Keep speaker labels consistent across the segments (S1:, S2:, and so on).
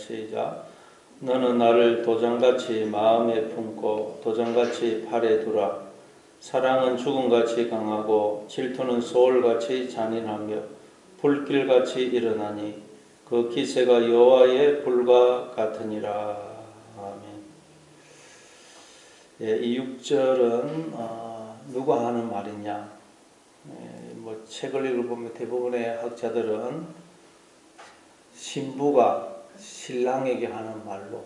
S1: 시작. 너는 나를 도장같이 마음에 품고 도장같이 팔에 두라. 사랑은 죽음같이 강하고 질투는 소울같이 잔인하며 불길같이 일어나니 그 기세가 여호와의 불과 같으니라. 아멘. 예, 이 6절은 누가 하는 말이냐? 뭐 책을 읽어보면 대부분의 학자들은 신부가 신랑에게 하는 말로,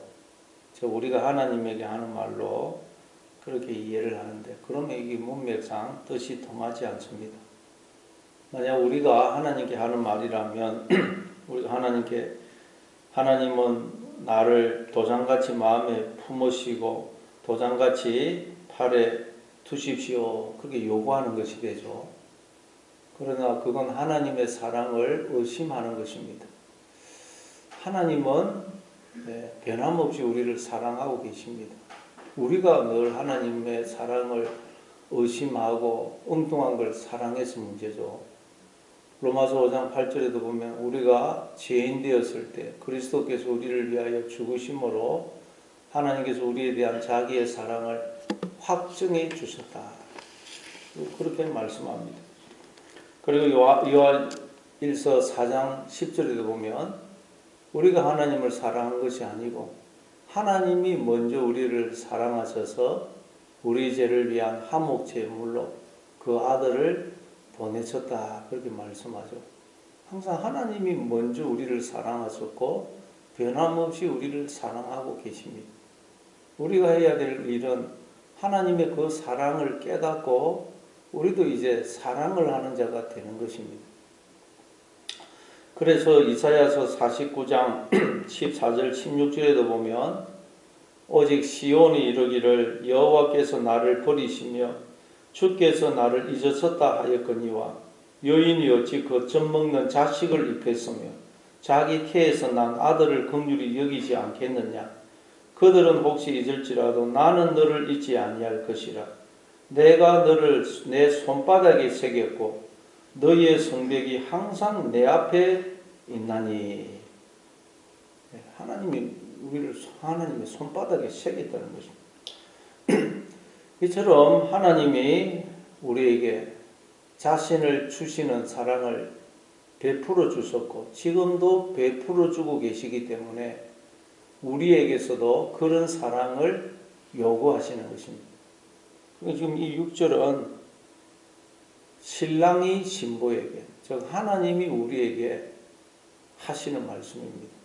S1: 즉 우리가 하나님에게 하는 말로 그렇게 이해를 하는데, 그러면 이게 문맥상 뜻이 통하지 않습니다. 만약 우리가 하나님께 하는 말이라면 우리가 하나님은 나를 도장같이 마음에 품으시고 도장같이 팔에 두십시오, 그렇게 요구하는 것이 되죠. 그러나 그건 하나님의 사랑을 의심하는 것입니다. 하나님은 변함없이 우리를 사랑하고 계십니다. 우리가 늘 하나님의 사랑을 의심하고 엉뚱한 걸 사랑해서 문제죠. 로마서 5장 8절에도 보면 우리가 죄인 되었을 때 그리스도께서 우리를 위하여 죽으심으로 하나님께서 우리에 대한 자기의 사랑을 확증해 주셨다, 그렇게 말씀합니다. 그리고 요한 1서 4장 10절에도 보면 우리가 하나님을 사랑한 것이 아니고 하나님이 먼저 우리를 사랑하셔서 우리 죄를 위한 화목 제물로 그 아들을 보내셨다, 그렇게 말씀하죠. 항상 하나님이 먼저 우리를 사랑하셨고 변함없이 우리를 사랑하고 계십니다. 우리가 해야 될 일은 하나님의 그 사랑을 깨닫고 우리도 이제 사랑을 하는 자가 되는 것입니다. 그래서 이사야서 49장 14절 16절에도 보면 오직 시온이 이르기를 여호와께서 나를 버리시며 주께서 나를 잊으셨다 하였거니와 여인이 어찌 그 젖먹는 자식을 입혔으며 자기 태에서 난 아들을 긍휼히 여기지 않겠느냐. 그들은 혹시 잊을지라도 나는 너를 잊지 아니할 것이라. 내가 너를 내 손바닥에 새겼고 너희의 성벽이 항상 내 앞에 있나니. 하나님이 우리를 하나님의 손바닥에 새겼다는 것입니다. 이처럼 하나님이 우리에게 자신을 주시는 사랑을 베풀어 주셨고 지금도 베풀어 주고 계시기 때문에 우리에게서도 그런 사랑을 요구하시는 것입니다. 지금 이 6절은 신랑이 신부에게, 즉 하나님이 우리에게 하시는 말씀입니다.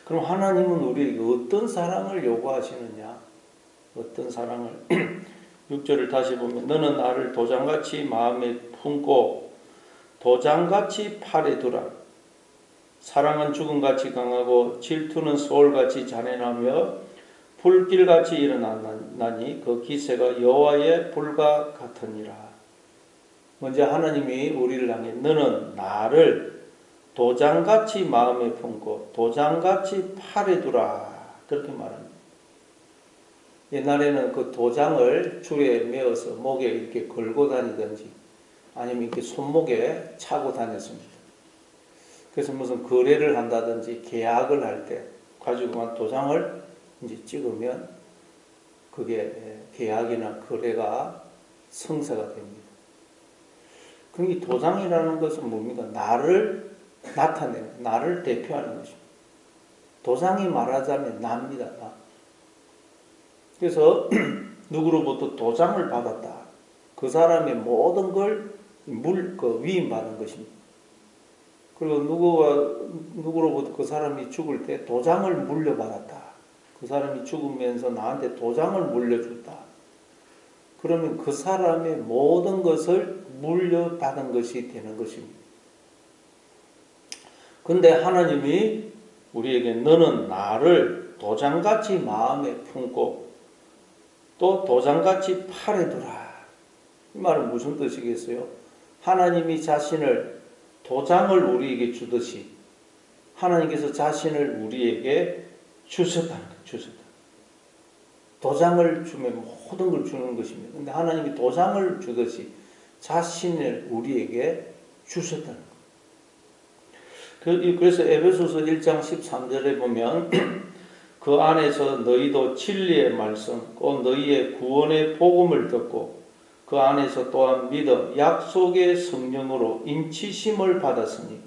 S1: 그럼 하나님은 우리에게 어떤 사랑을 요구하시느냐? 어떤 사랑을? 6절을 다시 보면 너는 나를 도장같이 마음에 품고 도장같이 팔에 두라. 사랑은 죽음같이 강하고 질투는 소울같이 잔인하며 불길같이 일어나니 그 기세가 여호와의 불과 같으니라. 먼저 하나님이 우리를 향해 너는 나를 도장같이 마음에 품고 도장같이 팔에 두라, 그렇게 말합니다. 옛날에는 그 도장을 줄에 메어서 목에 이렇게 걸고 다니든지 아니면 이렇게 손목에 차고 다녔습니다. 그래서 무슨 거래를 한다든지 계약을 할 때 가지고만 도장을 이제 찍으면 그게 계약이나 거래가 성사가 됩니다. 그럼 이 도장이라는 것은 뭡니까? 나를 나타내는, 나를 대표하는 것입니다. 도장이 말하자면 나입니다. 나. 그래서 누구로부터 도장을 받았다. 그 사람의 모든 걸 위임받은 것입니다. 그리고 누구로부터 그 사람이 죽을 때 도장을 물려받았다. 그 사람이 죽으면서 나한테 도장을 물려줬다. 그러면 그 사람의 모든 것을 물려받은 것이 되는 것입니다. 근데 하나님이 우리에게 너는 나를 도장같이 마음에 품고 또 도장같이 팔에 두라. 이 말은 무슨 뜻이겠어요? 하나님이 자신을 도장을 우리에게 주듯이 하나님께서 자신을 우리에게 주셨다는 거예요. 주셨다. 도장을 주면 모든 걸 주는 것입니다. 근데 하나님이 도장을 주듯이 자신을 우리에게 주셨다는 거예요. 그래서 에베소서 1장 13절에 보면 그 안에서 너희도 진리의 말씀, 곧 너희의 구원의 복음을 듣고 그 안에서 또한 믿어 약속의 성령으로 인치심을 받았으니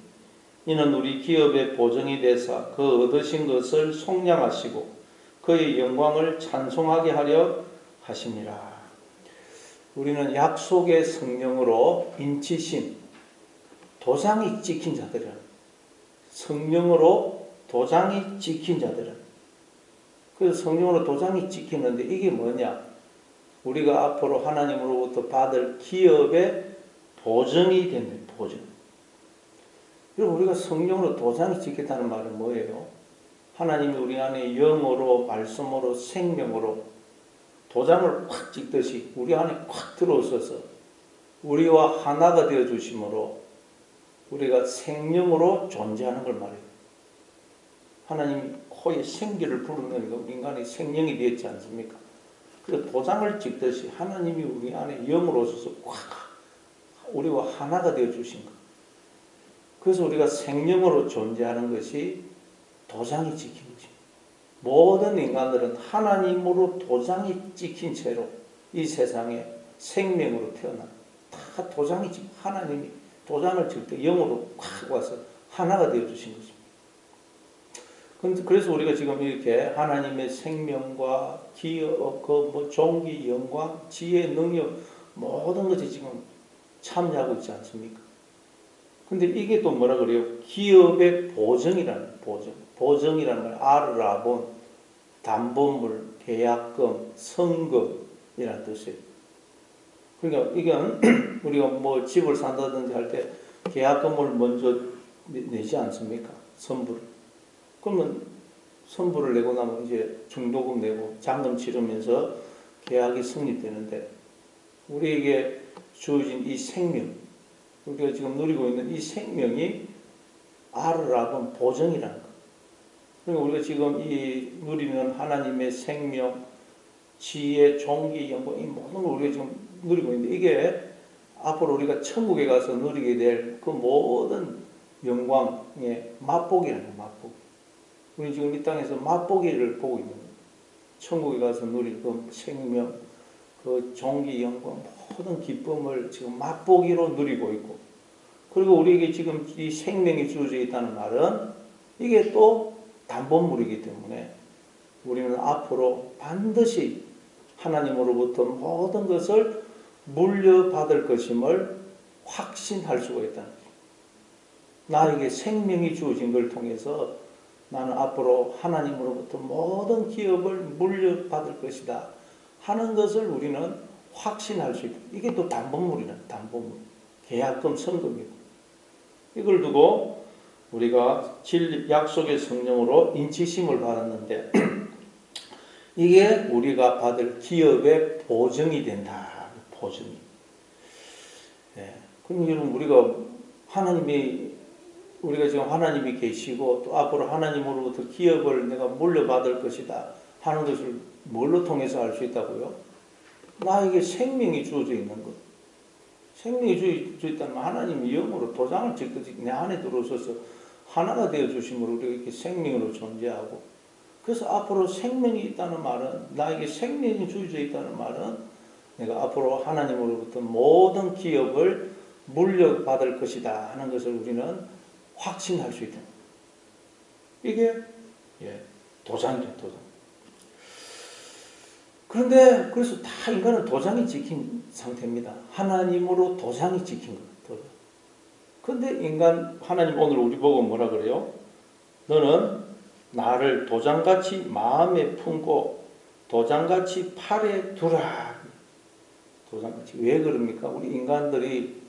S1: 이는 우리 기업의 보증이 되사 그 얻으신 것을 속량하시고 그의 영광을 찬송하게 하려 하심이라. 우리는 약속의 성령으로 인치심, 도장이 찍힌 자들은, 성령으로 도장이 찍힌 자들은, 그래서 성령으로 도장이 찍히는데 이게 뭐냐? 우리가 앞으로 하나님으로부터 받을 기업의 보증이 되는 보증. 그리고 우리가 성령으로 도장이 찍혔다는 말은 뭐예요? 하나님이 우리 안에 영으로, 말씀으로, 생명으로 도장을 확 찍듯이 우리 안에 확 들어오셔서 우리와 하나가 되어 주심으로 우리가 생명으로 존재하는 걸 말해요. 하나님이 코에 생기를 부르는 인간의 생명이 되었지 않습니까? 그 도장을 찍듯이 하나님이 우리 안에 영으로 오셔서 확 우리와 하나가 되어 주신 것. 그래서 우리가 생명으로 존재하는 것이 도장이 찍힌 것입니다. 모든 인간들은 하나님으로 도장이 찍힌 채로 이 세상에 생명으로 태어나 다 도장이 찍힌 하나님이 도장을 찍을 때 영으로 확 와서 하나가 되어 주신 것입니다. 그래서 우리가 지금 이렇게 하나님의 생명과 기업, 종기, 영광, 지혜, 능력 모든 것이 지금 참여하고 있지 않습니까? 근데 이게 또 뭐라 그래요? 기업의 보증이라는 보증. 보증이라는 말, 아르라본, 담보물, 계약금, 성금이라는 뜻이에요. 그러니까 이건 우리가 뭐 집을 산다든지 할 때 계약금을 먼저 내지 않습니까? 선불을. 그러면 선불을 내고 나면 이제 중도금 내고 잔금 치르면서 계약이 성립되는데 우리에게 주어진 이 생명, 우리가 지금 누리고 있는 이 생명이 아르라본 보증이라는 것. 그러니까 우리가 지금 이 누리는 하나님의 생명, 지혜, 종기, 영광 이 모든 걸 우리가 지금 누리고 있는데 이게 앞으로 우리가 천국에 가서 누리게 될 그 모든 영광의 맛보기라는 거예요. 맛보기. 우리 지금 이 땅에서 맛보기를 보고 있는 거예요. 천국에 가서 누릴 그 생명, 그 종기, 영광 모든 기쁨을 지금 맛보기로 누리고 있고, 그리고 우리에게 지금 이 생명이 주어져 있다는 말은 이게 또 담보물이기 때문에 우리는 앞으로 반드시 하나님으로부터 모든 것을 물려받을 것임을 확신할 수가 있다는 거죠. 나에게 생명이 주어진 걸 통해서 나는 앞으로 하나님으로부터 모든 기업을 물려받을 것이다 하는 것을 우리는 확신할 수 있다. 이게 또 담보물이란 담보물. 계약금, 성금이고. 이걸 두고 우리가 약속의 성령으로 인치심을 받았는데 이게 우리가 받을 기업의 보증이 된다. 보증이. 네. 그럼 여러분 우리가 지금 하나님이 계시고 또 앞으로 하나님으로부터 기업을 내가 물려받을 것이다 하는 것을 뭘로 통해서 알 수 있다고요? 나에게 생명이 주어져 있는 것. 생명이 주어져 있다면 하나님이 영으로 도장을 찍듯이 내 안에 들어오셔서 하나가 되어 주심으로 우리가 이렇게 생명으로 존재하고, 그래서 앞으로 생명이 있다는 말은, 나에게 생명이 주어져 있다는 말은 내가 앞으로 하나님으로부터 모든 기업을 물려받을 것이다 하는 것을 우리는 확신할 수 있다. 이게 도장이죠, 도장. 그런데 그래서 다 인간은 도장이 찍힌 상태입니다. 하나님으로 도장이 찍힌 거예요. 도장. 그런데 하나님 오늘 우리 보고 뭐라 그래요? 너는 나를 도장같이 마음에 품고 도장같이 팔에 두라. 도장같이. 왜 그럽니까? 우리 인간들이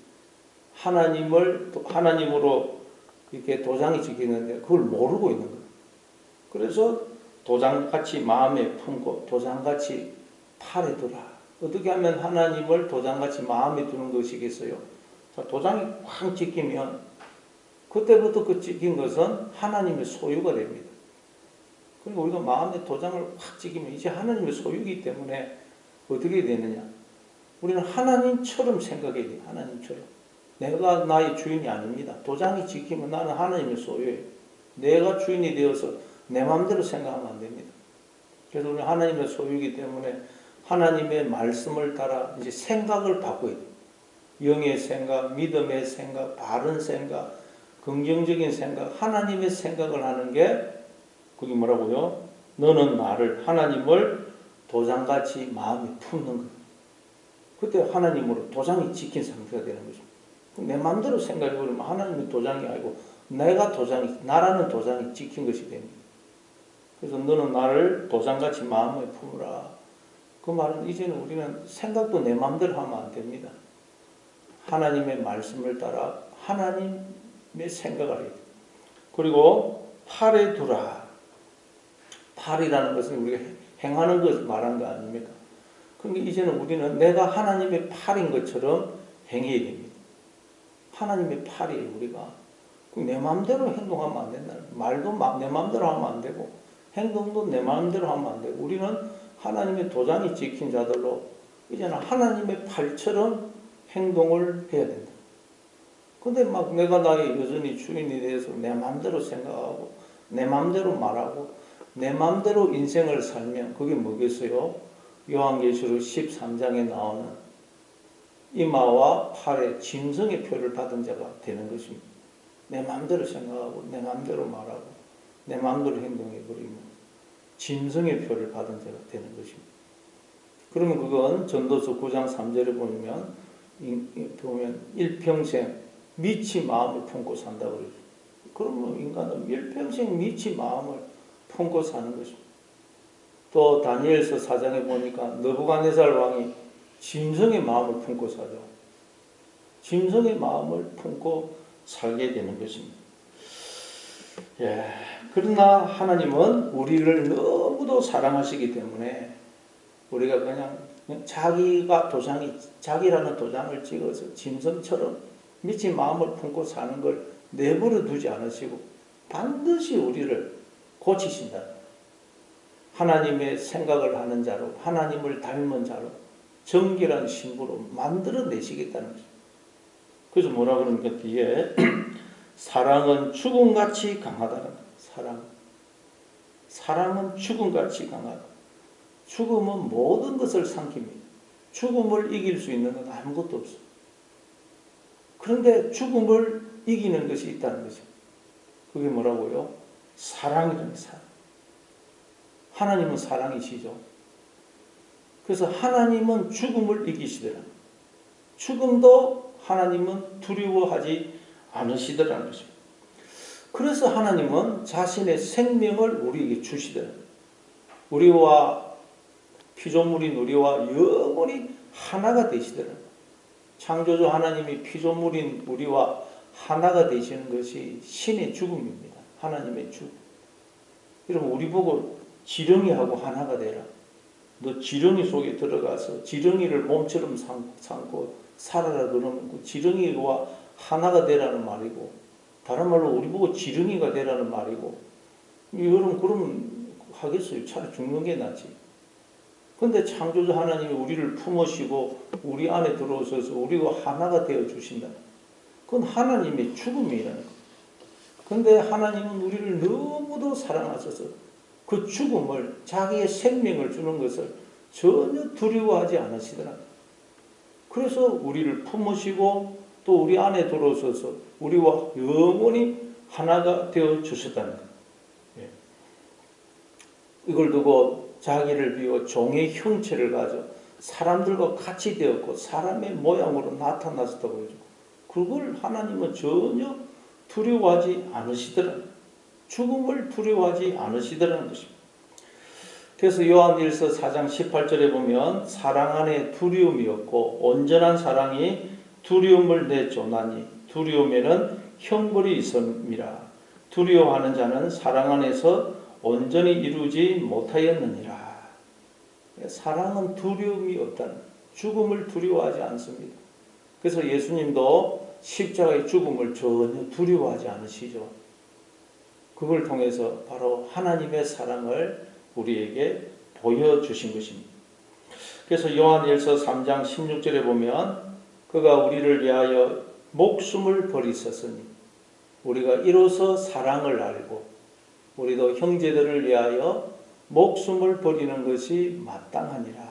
S1: 하나님으로 이렇게 도장이 찍히는데 그걸 모르고 있는 거예요. 그래서 도장같이 마음에 품고 도장같이 팔에 두라. 어떻게 하면 하나님을 도장같이 마음에 두는 것이겠어요? 자, 도장이 확 찍히면 그때부터 그 찍힌 것은 하나님의 소유가 됩니다. 그러니까 우리가 마음에 도장을 확 찍히면 이제 하나님의 소유이기 때문에 어떻게 되느냐? 우리는 하나님처럼 생각해야 돼요. 하나님처럼. 내가 나의 주인이 아닙니다. 도장이 찍히면 나는 하나님의 소유예요. 내가 주인이 되어서 내 마음대로 생각하면 안 됩니다. 그래서 우리 하나님의 소유이기 때문에 하나님의 말씀을 따라 이제 생각을 바꿔야 돼요. 영의 생각, 믿음의 생각, 바른 생각, 긍정적인 생각, 하나님의 생각을 하는 게 그게 뭐라고요? 너는 나를, 하나님을 도장같이 마음에 품는 거예요. 그때 하나님으로 도장이 찍힌 상태가 되는 거죠. 내 마음대로 생각해보면 하나님의 도장이 아니고 내가 도장이, 나라는 도장이 찍힌 것이 됩니다. 그래서 너는 나를 도장같이 마음에 품으라. 그 말은 이제는 우리는 생각도 내 마음대로 하면 안 됩니다. 하나님의 말씀을 따라 하나님의 생각을 해야 돼요. 그리고 팔에 두라. 팔이라는 것은 우리가 행하는 것을 말한 거 아닙니까? 그러니까 이제는 우리는 내가 하나님의 팔인 것처럼 행해야 됩니다. 하나님의 팔이에요, 우리가. 내 마음대로 행동하면 안 된다. 말도 내 마음대로 하면 안 되고, 행동도 내 마음대로 하면 안 되고, 우리는 하나님의 도장이 찍힌 자들로 이제는 하나님의 팔처럼 행동을 해야 된다. 근데 막 내가 나의 여전히 주인이 돼서 내 마음대로 생각하고, 내 마음대로 말하고, 내 마음대로 인생을 살면 그게 뭐겠어요? 요한계시록 13장에 나오는 이마와 팔에 짐승의 표를 받은 자가 되는 것입니다. 내 마음대로 생각하고 내 마음대로 말하고 내 마음대로 행동해버리면 짐승의 표를 받은 자가 되는 것입니다. 그러면 그건 전도서 9장 3절에 보면 일평생 미치 마음을 품고 산다고 그러죠. 그러면 인간은 일평생 미치 마음을 품고 사는 것입니다. 또 다니엘서 4장에 보니까 느부갓네살 왕이 짐승의 마음을 품고 살죠. 짐승의 마음을 품고 살게 되는 것입니다. 예. 그러나 하나님은 우리를 너무도 사랑하시기 때문에 우리가 그냥 자기라는 도장을 찍어서 짐승처럼 미친 마음을 품고 사는 걸 내버려 두지 않으시고 반드시 우리를 고치신다. 하나님의 생각을 하는 자로, 하나님을 닮은 자로, 정결한 신부로 만들어내시겠다는 거죠. 그래서 뭐라 그러니까 뒤에 사랑은 죽음같이 강하다는 거예요. 사랑은 죽음같이 강하다. 죽음은 모든 것을 삼킵니다. 죽음을 이길 수 있는 건 아무것도 없어. 그런데 죽음을 이기는 것이 있다는 거죠. 그게 뭐라고요? 사랑이라는 사랑. 하나님은 사랑이시죠. 그래서 하나님은 죽음을 이기시더라. 죽음도 하나님은 두려워하지 않으시더라는 것입니다. 그래서 하나님은 자신의 생명을 우리에게 주시더라. 우리와 피조물인 우리와 영원히 하나가 되시더라. 창조주 하나님이 피조물인 우리와 하나가 되시는 것이 신의 죽음입니다. 하나님의 죽음. 여러분 우리 보고 지렁이하고 하나가 되라. 너 지렁이 속에 들어가서 지렁이를 몸처럼 삼고 살아라 그러면 그 지렁이와 하나가 되라는 말이고, 다른 말로 우리 보고 지렁이가 되라는 말이고, 여러분 그러면 하겠어요? 차라리 죽는 게 낫지. 근데 창조주 하나님이 우리를 품으시고 우리 안에 들어오셔서 우리와 하나가 되어 주신다. 그건 하나님의 죽음이라는 거예요. 근데 하나님은 우리를 너무도 사랑하셔서 그 죽음을, 자기의 생명을 주는 것을 전혀 두려워하지 않으시더라. 그래서 우리를 품으시고 또 우리 안에 들어오셔서 우리와 영원히 하나가 되어 주셨다는 거예요. 예. 이걸 두고 자기를 비워 종의 형체를 가져 사람들과 같이 되었고 사람의 모양으로 나타났다고 그러죠. 그걸 하나님은 전혀 두려워하지 않으시더라. 죽음을 두려워하지 않으시더라는 것입니다. 그래서 요한일서 4장 18절에 보면 사랑 안에 두려움이 없고 온전한 사랑이 두려움을 내쫓나니 두려움에는 형벌이 있음이라. 두려워하는 자는 사랑 안에서 온전히 이루지 못하였느니라. 사랑은 두려움이 없다는, 죽음을 두려워하지 않습니다. 그래서 예수님도 십자가의 죽음을 전혀 두려워하지 않으시죠. 그걸 통해서 바로 하나님의 사랑을 우리에게 보여주신 것입니다. 그래서 요한일서 3장 16절에 보면 그가 우리를 위하여 목숨을 버리셨으니 우리가 이로써 사랑을 알고 우리도 형제들을 위하여 목숨을 버리는 것이 마땅하니라.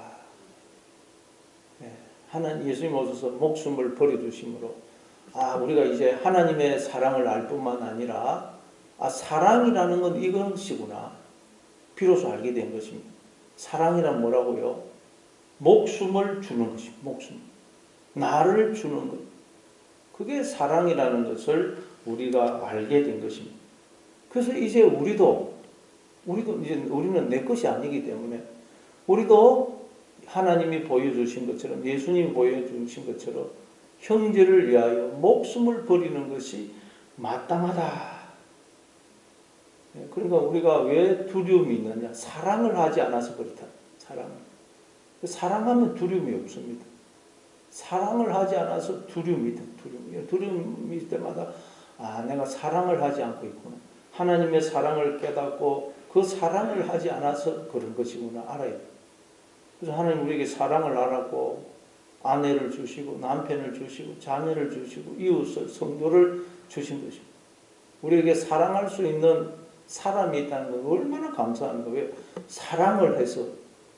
S1: 하나님 예수님 오셔서 목숨을 버려주심으로 우리가 이제 하나님의 사랑을 알 뿐만 아니라 사랑이라는 건 이것이구나 비로소 알게 된 것입니다. 사랑이란 뭐라고요? 목숨을 주는 것입니다. 목숨. 나를 주는 것. 그게 사랑이라는 것을 우리가 알게 된 것입니다. 그래서 이제 우리도 이제 우리는 내 것이 아니기 때문에 우리도 하나님이 보여주신 것처럼 예수님이 보여주신 것처럼 형제를 위하여 목숨을 버리는 것이 마땅하다. 그러니까 우리가 왜 두려움이 있느냐? 사랑을 하지 않아서 그렇다. 사랑하면 두려움이 없습니다. 사랑을 하지 않아서 두려움이 있다. 두려움이 있을 때마다 내가 사랑을 하지 않고 있구나. 하나님의 사랑을 깨닫고 그 사랑을 하지 않아서 그런 것이구나 알아야 돼. 그래서 하나님 우리에게 사랑을 알았고 아내를 주시고 남편을 주시고 자녀를 주시고 이웃을 성도를 주신 것입니다. 우리에게 사랑할 수 있는 사람이 있다는 건 얼마나 감사한 거예요. 왜? 사랑을 해서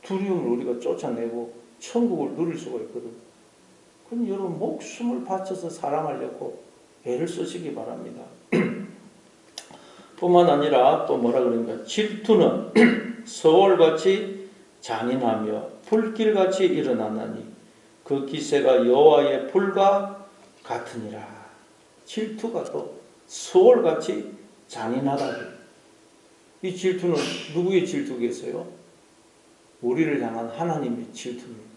S1: 두려움을 우리가 쫓아내고 천국을 누릴 수가 있거든요. 그럼 여러분 목숨을 바쳐서 사랑하려고 애를 쓰시기 바랍니다. 뿐만 아니라 또 뭐라 그러니까 질투는 서울같이 잔인하며 불길같이 일어나나니 그 기세가 여호와의 불과 같으니라. 질투가 또 서울같이 잔인하다. 이 질투는 누구의 질투겠어요? 우리를 향한 하나님의 질투입니다.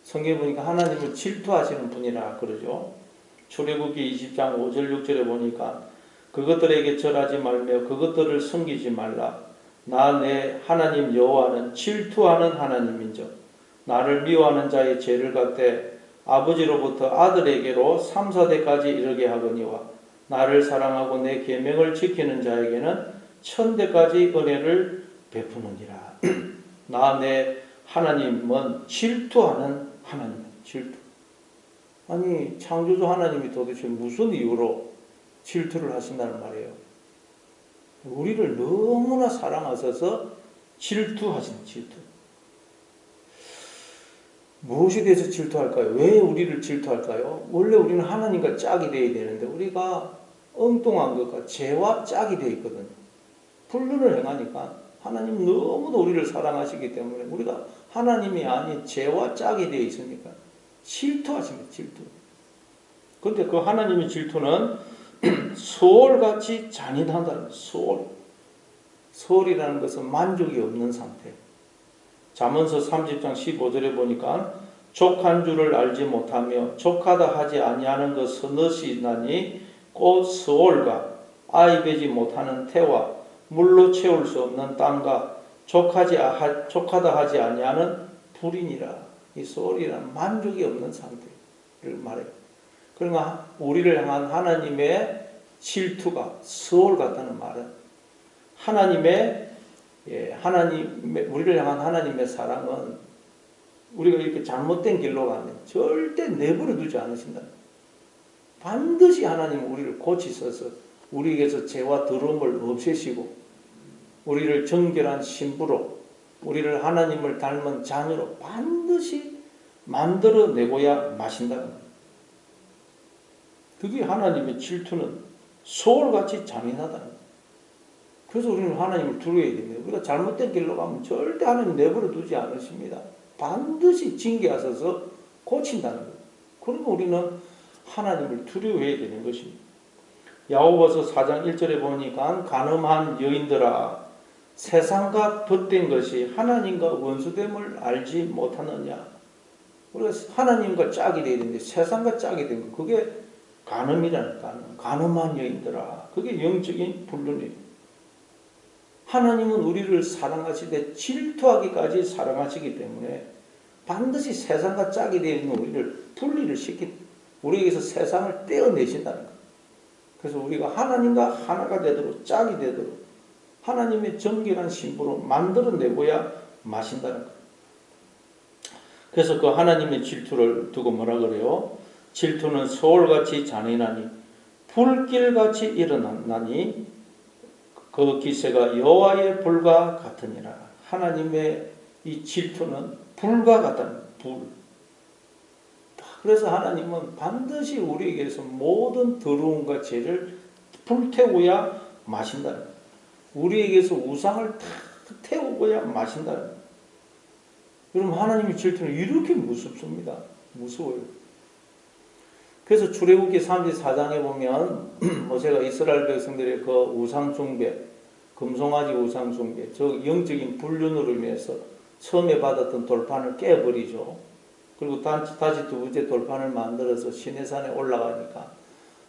S1: 성경에 보니까 하나님을 질투하시는 분이라 그러죠. 출애굽기 20장 5절 6절에 보니까 그것들에게 절하지 말며 그것들을 섬기지 말라. 나 내 하나님 여호와는 질투하는 하나님인즉 나를 미워하는 자의 죄를 갚되 아버지로부터 아들에게로 3, 4대까지 이르게 하거니와 나를 사랑하고 내 계명을 지키는 자에게는 1000대까지 은혜를 베푸느니라. 나 내 하나님은 질투하는 하나님. 질투. 아니 창조주 하나님이 도대체 무슨 이유로 질투를 하신다는 말이에요. 우리를 너무나 사랑하셔서 질투하신 질투. 무엇에 대해서 질투할까요? 왜 우리를 질투할까요? 원래 우리는 하나님과 짝이 되어야 되는데 우리가 엉뚱한 것과 죄와 짝이 되어 있거든요. 불륜을 행하니까 하나님 너무도 우리를 사랑하시기 때문에 우리가 하나님이 아닌 죄와 짝이 되어 있으니까 질투하십니다. 질투. 그런데 그 하나님의 질투는 소울같이 잔인하다는 소울. 소울이라는 것은 만족이 없는 상태. 잠언서 30장 15절에 보니까 족한 줄을 알지 못하며 족하다 하지 아니하는 것 서너시 있나니 곧 소울과 아이 베지 못하는 태와 물로 채울 수 없는 땅과 족하다 하지 아니하는 불이니라. 이 소울이란 만족이 없는 상태를 말해요. 그러니까 우리를 향한 하나님의 질투가 소울 같다는 말은 우리를 향한 하나님의 사랑은 우리가 이렇게 잘못된 길로 가면 절대 내버려 두지 않으신다. 반드시 하나님은 우리를 고치셔서 우리에게서 죄와 더러움을 없애시고 우리를 정결한 신부로 우리를 하나님을 닮은 자녀로 반드시 만들어내고야 마신다는 거예요. 그게 하나님의 질투는 소울같이 잔인하다는 거예요. 그래서 우리는 하나님을 두려워야 됩니다. 우리가 잘못된 길로 가면 절대 하나님 내버려 두지 않으십니다. 반드시 징계하셔서 고친다는 거예요. 그러면 우리는 하나님을 두려워해야 되는 것입니다. 야고보서 4장 1절에 보니까 간음한 여인들아 세상과 덧댄 것이 하나님과 원수됨을 알지 못하느냐. 우리가 하나님과 짝이 되어야 되는데 세상과 짝이 된 거 그게 간음이라는 간음한 여인들아. 그게 영적인 불륜이에요. 하나님은 우리를 사랑하시되 질투하기까지 사랑하시기 때문에 반드시 세상과 짝이 되어 있는 우리를 분리를 우리에게서 세상을 떼어내신다는 거예요. 그래서 우리가 하나님과 하나가 되도록 짝이 되도록 하나님의 정결한 신부로 만들어내고야 마신다는 거예요. 그래서 그 하나님의 질투를 두고 뭐라 그래요? 질투는 소울같이 잔인하니 불길같이 일어나니 그 기세가 여호와의 불과 같으니라. 하나님의 이 질투는 불과 같다는 불. 그래서 하나님은 반드시 우리에게서 모든 더러움과 죄를 불태워야 마신다는 거예요. 우리에게서 우상을 다 태우고야 마신다는 거예요. 여러분, 하나님의 질투는 이렇게 무섭습니다. 무서워요. 그래서 출애굽기 34장에 보면 모세가 이스라엘 백성들의 그 우상 숭배, 금송아지 우상 숭배, 저 영적인 불륜으로 인해서 처음에 받았던 돌판을 깨버리죠. 그리고 다시 두 번째 돌판을 만들어서 시내산에 올라가니까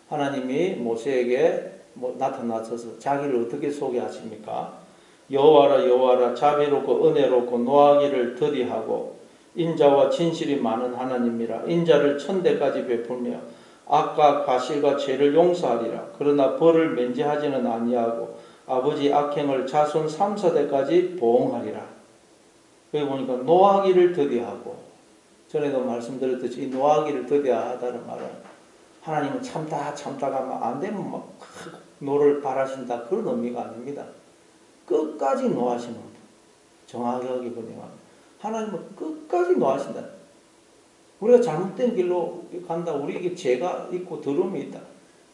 S1: 하나님이 모세에게 나타나셔서 자기를 어떻게 소개하십니까? 여호와라 여호와라 자비롭고 은혜롭고 노하기를 더디하고 인자와 진실이 많은 하나님이라. 인자를 천대까지 베풀며 악과 과실과 죄를 용서하리라. 그러나 벌을 면제하지는 아니하고 아버지 악행을 자손 3, 4대까지 보응하리라. 여기 보니까 노하기를 더디하고, 전에도 말씀드렸듯이 이 노하기를 더디하다는 말은 하나님은 참다가 안 되면 막 노를 바라신다, 그런 의미가 아닙니다. 끝까지 노하시는 분. 정확하게 보니까 하나님은 끝까지 노하신다. 우리가 잘못된 길로 간다, 우리에게 죄가 있고 더러움이 있다,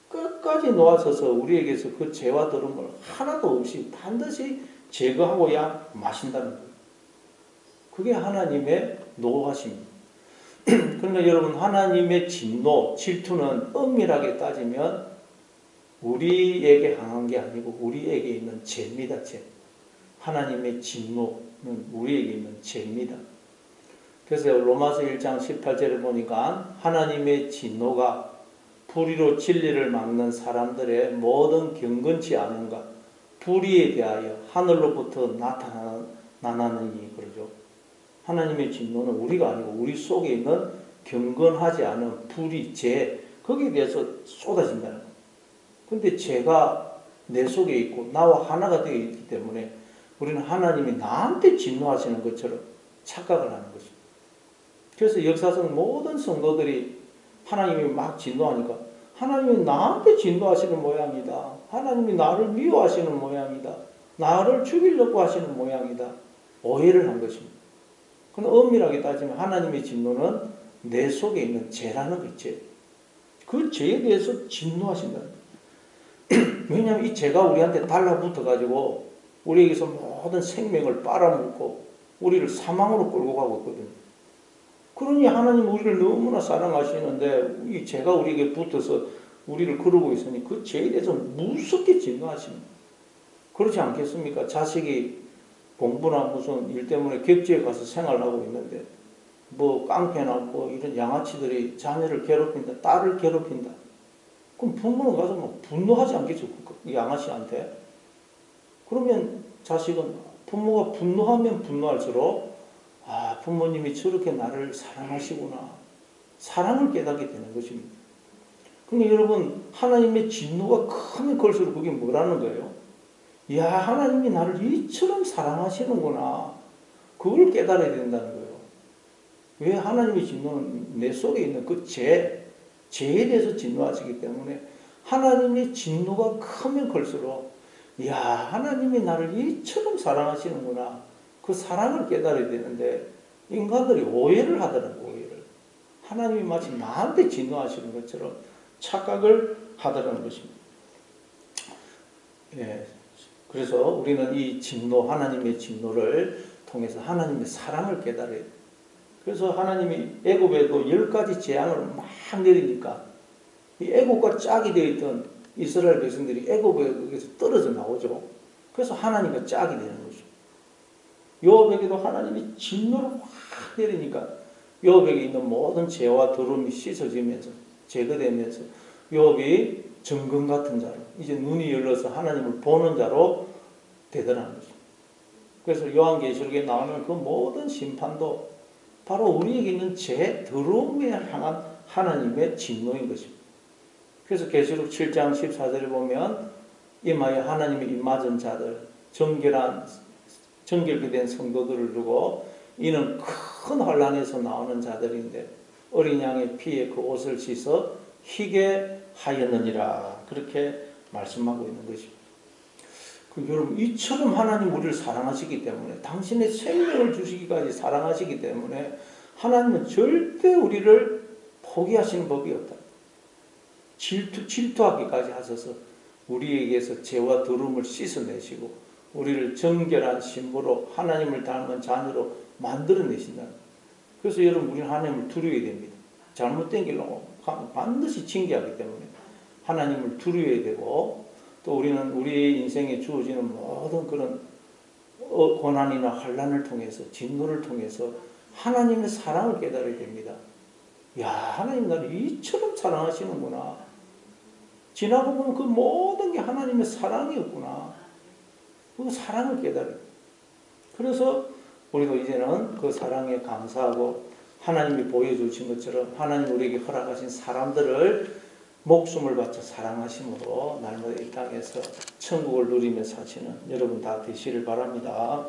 S1: 끝까지 놓아서서 우리에게서 그 죄와 더러움을 하나도 없이 반드시 제거하고야 마신다는 거예요. 그게 하나님의 노하심입니다. 그러니까 여러분, 하나님의 진노, 질투는 엄밀하게 따지면 우리에게 향한 게 아니고 우리에게 있는 죄입니다. 죄. 하나님의 진노는 우리에게 있는 죄입니다. 그래서 로마서 1장 18절에 보니까 하나님의 진노가 불의로 진리를 막는 사람들의 모든 경건치 않음과 불의에 대하여 하늘로부터 나타나느니 그러죠. 하나님의 진노는 우리가 아니고 우리 속에 있는 경건하지 않은 불의, 죄, 거기에 대해서 쏟아진다는 거예요. 근데 죄가 내 속에 있고 나와 하나가 되어 있기 때문에 우리는 하나님이 나한테 진노하시는 것처럼 착각을 하는 것입니다. 그래서 역사상 모든 성도들이 하나님이 막 진노하니까 하나님이 나한테 진노하시는 모양이다, 하나님이 나를 미워하시는 모양이다, 나를 죽이려고 하시는 모양이다, 오해를 한 것입니다. 그럼 엄밀하게 따지면 하나님의 진노는 내 속에 있는 죄라는 거죠. 그 죄에 대해서 진노하신다는 거예요. 왜냐하면 이 죄가 우리한테 달라붙어 가지고 우리에게서 모든 생명을 빨아먹고 우리를 사망으로 끌고 가고 있거든요. 그러니 하나님 우리를 너무나 사랑하시는데 이 죄가 우리에게 붙어서 우리를 그러고 있으니 그 죄에 대해서 무섭게 진노하십니다. 그렇지 않겠습니까? 자식이 공부나 무슨 일 때문에 객지에 가서 생활하고 있는데 뭐 깡패나 뭐 이런 양아치들이 자녀를 괴롭힌다, 딸을 괴롭힌다. 그럼 부모는 가서 뭐 분노하지 않겠죠, 그 양아치한테. 그러면 자식은 부모가 분노하면 분노할수록 아, 부모님이 저렇게 나를 사랑하시구나, 사랑을 깨닫게 되는 것입니다. 그러니까 여러분, 하나님의 진노가 크면 클수록 그게 뭐라는 거예요? 이야, 하나님이 나를 이처럼 사랑하시는구나, 그걸 깨달아야 된다는 거예요. 왜? 하나님의 진노는 내 속에 있는 그 죄에 대해서 진노하시기 때문에 하나님의 진노가 크면 클수록 이야, 하나님이 나를 이처럼 사랑하시는구나, 그 사랑을 깨달아야 되는데 인간들이 오해를 하더라고요. 오해를. 하나님이 마치 나한테 진노하시는 것처럼 착각을 하더라는 것입니다. 예. 그래서 우리는 이 진노, 하나님의 진노를 통해서 하나님의 사랑을 깨달아야 돼요. 그래서 하나님이 애굽에도 10가지 재앙을 막 내리니까 이 애굽과 짝이 되어 있던 이스라엘 백성들이 애굽에서 떨어져 나오죠. 그래서 하나님과 짝이 되는 거죠. 요압에게도 하나님이 진노를 확 내리니까 요압에게 있는 모든 죄와 더러움이 씻어지면서 제거되면서 요압이 정금 같은 자로, 이제 눈이 열려서 하나님을 보는 자로 되더라는 거죠. 그래서 요한계시록에 나오는 그 모든 심판도 바로 우리에게 있는 죄, 더러움에 향한 하나님의 진노인 것입니다. 그래서 계시록 7장 14절에 보면 임하여 하나님의 입맞은 자들, 정결케 된 성도들을 두고 이는 큰 환난에서 나오는 자들인데 어린 양의 피에 그 옷을 씻어 희게 하였느니라. 그렇게 말씀하고 있는 것입니다. 여러분, 이처럼 하나님 우리를 사랑하시기 때문에, 당신의 생명을 주시기까지 사랑하시기 때문에 하나님은 절대 우리를 포기하시는 법이 없다. 질투하기까지 하셔서 우리에게서 죄와 더러움을 씻어내시고 우리를 정결한 신부로 하나님을 닮은 자녀로 만들어내신다. 그래서 여러분, 우리는 하나님을 두려워야 됩니다. 잘못된 길로 반드시 징계하기 때문에 하나님을 두려워야 되고, 또 우리는 우리의 인생에 주어지는 모든 그런 고난이나 환난을 통해서, 진노를 통해서 하나님의 사랑을 깨달아야 됩니다. 야, 하나님 나를 이처럼 사랑하시는구나. 지나고 보면 그 모든 게 하나님의 사랑이었구나. 그 사랑을 깨달아요. 그래서 우리도 이제는 그 사랑에 감사하고, 하나님이 보여주신 것처럼 하나님 우리에게 허락하신 사람들을 목숨을 바쳐 사랑하심으로 날마다 이 땅에서 천국을 누리며 사시는 여러분 다 되시를 바랍니다.